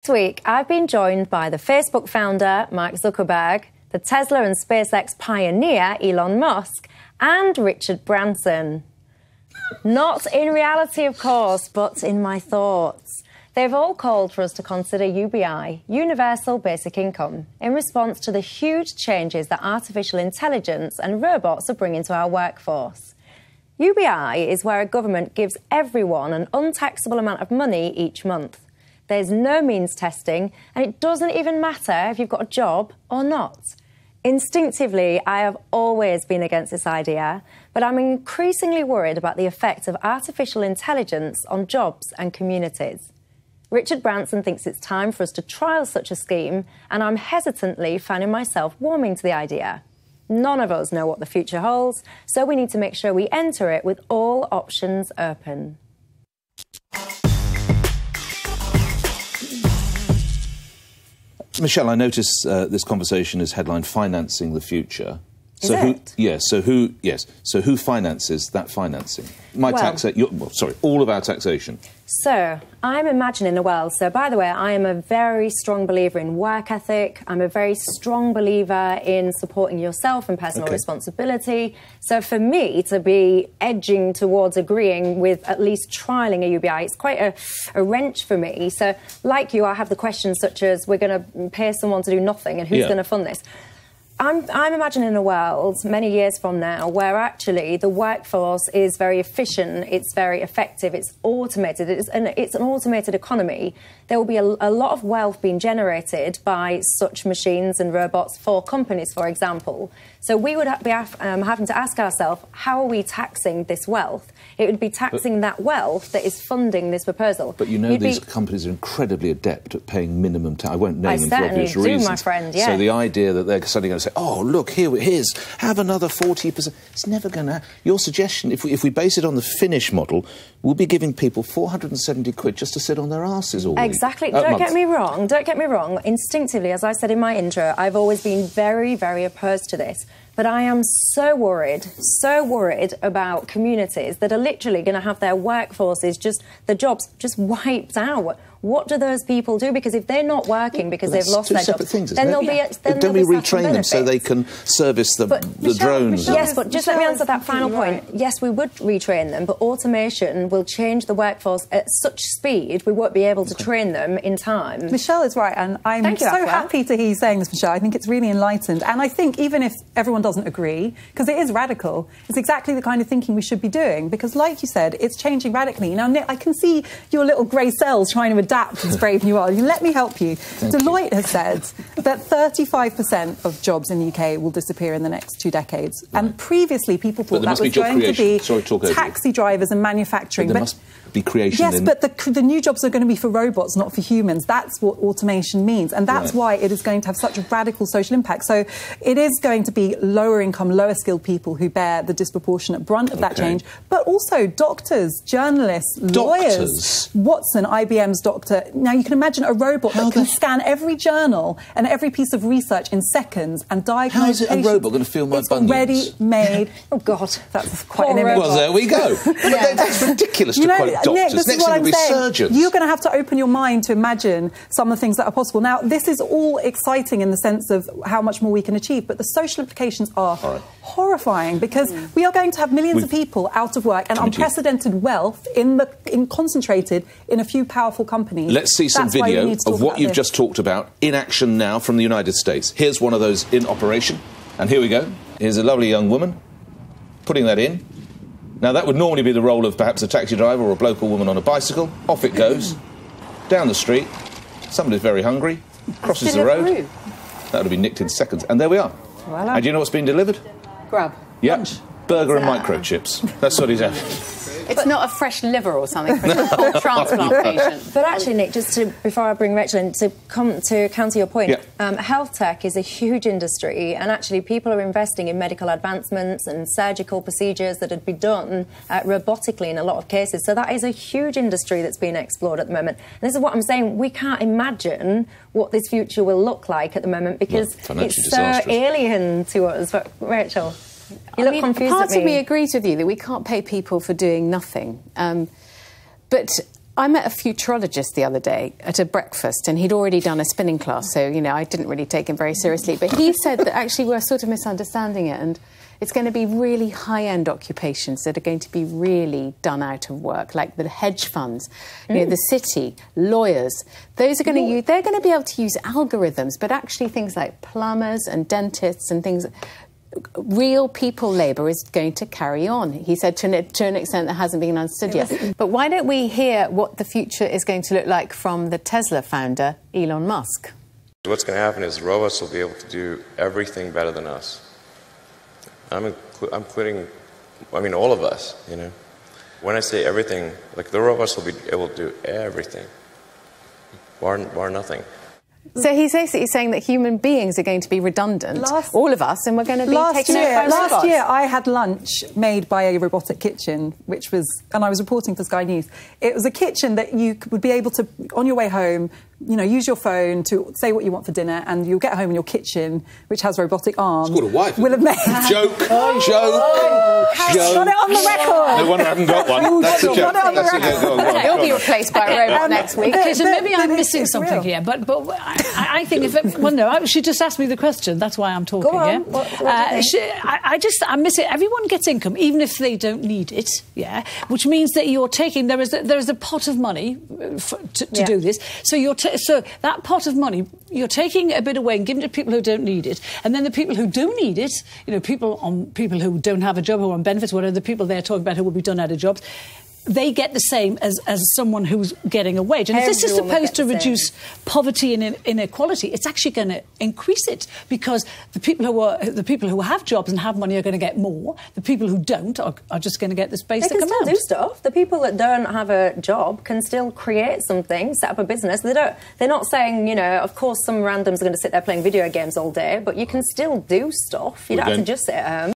This week, I've been joined by the Facebook founder, Mark Zuckerberg, the Tesla and SpaceX pioneer, Elon Musk, and Richard Branson. Not in reality, of course, but in my thoughts. They've all called for us to consider UBI, Universal Basic Income, in response to the huge changes that artificial intelligence and robots are bringing to our workforce. UBI is where a government gives everyone an untaxable amount of money each month. There's no means testing, and it doesn't even matter if you've got a job or not. Instinctively, I have always been against this idea, but I'm increasingly worried about the effect of artificial intelligence on jobs and communities. Richard Branson thinks it's time for us to trial such a scheme, and I'm hesitantly finding myself warming to the idea. None of us know what the future holds, so we need to make sure we enter it with all options open. Michelle, I notice this conversation is headlined "Financing the Future." So who finances that financing? All of our taxation. So, I'm imagining a world. So, by the way, I am a very strong believer in work ethic. I'm a very strong believer in supporting yourself and personal responsibility. So, for me to be edging towards agreeing with at least trialling a UBI, it's quite a wrench for me. So, like you, I have the questions such as, we're going to pay someone to do nothing, and who's going to fund this? I'm imagining a world many years from now where actually the workforce is very efficient, it's very effective, it's automated, it's an automated economy. There will be a lot of wealth being generated by such machines and robots for companies, for example. So we would be having to ask ourselves, how are we taxing this wealth? It would be taxing that wealth that is funding this proposal. But you know these companies are incredibly adept at paying minimum tax. I won't name them for obvious reasons. My friend, yeah. So the idea that they're suddenly going to say, oh, look, here's, have another 40%. It's never going to... Your suggestion, if we base it on the Finnish model, we'll be giving people 470 quid just to sit on their arses all week. Exactly. Don't get me wrong. Instinctively, as I said in my intro, I've always been very, very opposed to this. But I am so worried about communities that are literally going to have their workforces, the jobs just wiped out. What do those people do? Because if they're not working because they've lost their jobs, then they'll be... Don't we retrain them so they can service the drones? Yes, but just let me answer that final point. Yes, we would retrain them, but automation will change the workforce at such speed we won't be able to train them in time. Michelle is right, and I'm so happy to hear you saying this, Michelle. I think it's really enlightened. And I think even if everyone doesn't agree, because it is radical, it's exactly the kind of thinking we should be doing, because like you said, it's changing radically. Now, Nick, I can see your little grey cells trying to adapt as brave new world. Let me help you. Deloitte has said that 35% of jobs in the UK will disappear in the next 2 decades. Right. And previously, people thought that was going to be taxi drivers and manufacturing. But there must be creation. Yes, but the new jobs are going to be for robots, not for humans. That's what automation means. And that's why it is going to have such a radical social impact. So it is going to be lower income, lower skilled people who bear the disproportionate brunt of that change. But also doctors, journalists, lawyers. Watson, IBM's doctor. Now, you can imagine a robot that can scan every journal and every piece of research in seconds and diagnose patients. How is it a robot going to feel my bunions? It's already made. Oh, God. That's quite an image. Well, there we go. That's ridiculous to quote doctors. Nick, this is what I'm saying. Surgeons. You're going to have to open your mind to imagine some of the things that are possible. Now, this is all exciting in the sense of how much more we can achieve, but the social implications are horrifying, because we are going to have millions of people out of work and unprecedented wealth concentrated in a few powerful companies. Let's see some video of what you've just talked about in action now from the United States. Here's one of those in operation, and here we go. Here's a lovely young woman putting that in. Now, that would normally be the role of perhaps a taxi driver or a bloke or woman on a bicycle. Off it goes, down the street. Somebody's very hungry, crosses the road. That would have been nicked in seconds. And there we are. Voila. And do you know what's been delivered? Grub. Yep. Burger and microchips. That's what he's having. It's not a fresh liver or something for a transplant patient. But actually, Nick, before I bring Rachel in, to counter your point, health tech is a huge industry, and actually people are investing in medical advancements and surgical procedures that would be done robotically in a lot of cases. So that is a huge industry that's being explored at the moment. And this is what I'm saying. We can't imagine what this future will look like at the moment because it's so alien to us. But Rachel... You look confused at me. Part of me agrees with you that we can't pay people for doing nothing. But I met a futurologist the other day at a breakfast, and he'd already done a spinning class, so, you know, I didn't really take him very seriously. But he said that actually we're sort of misunderstanding it, and it's going to be really high-end occupations that are going to be really done out of work, like the hedge funds, you know, the city, lawyers. Those are going to use, they're going to be able to use algorithms, but actually things like plumbers and dentists and things, real people labour is going to carry on. He said to an extent that hasn't been understood yet. But why don't we hear what the future is going to look like from the Tesla founder, Elon Musk? What's going to happen is robots will be able to do everything better than us. I'm including, I mean, all of us, you know. When I say everything, like the robots will be able to do everything, bar nothing. So he's basically saying that human beings are going to be redundant, all of us, and we're going to be taken over by robots. Last year I had lunch made by a robotic kitchen, which was, and I was reporting for Sky News. It was a kitchen that you would be able to, on your way home, you know, use your phone to say what you want for dinner, and you'll get home and your kitchen, which has robotic arms, it's called a wife, will have made... Joke! Joke! Got it on the record! No wonder I haven't got one. That's a joke. Got it on the record. You'll be replaced by a robot next week. Okay, so maybe I'm missing something here, but I think if it, well, no, she just asked me the question. That's why I'm talking. Go on. Yeah, I'm missing. Everyone gets income, even if they don't need it. Yeah, which means that you're taking. There is a pot of money to do this. So so that pot of money, you're taking a bit away and giving it to people who don't need it, and then the people who do need it, you know, people who don't have a job, who are on benefits, whatever the people they're talking about who will be done out of jobs, they get the same as someone who's getting a wage. And if this is supposed to reduce poverty and inequality, it's actually going to increase it, because the people who have jobs and have money are going to get more. The people who don't are just going to get this basic amount. They can still do stuff. The people that don't have a job can still create something, set up a business. They're not saying, you know, of course some randoms are going to sit there playing video games all day, but you can still do stuff. You don't have to just sit at home.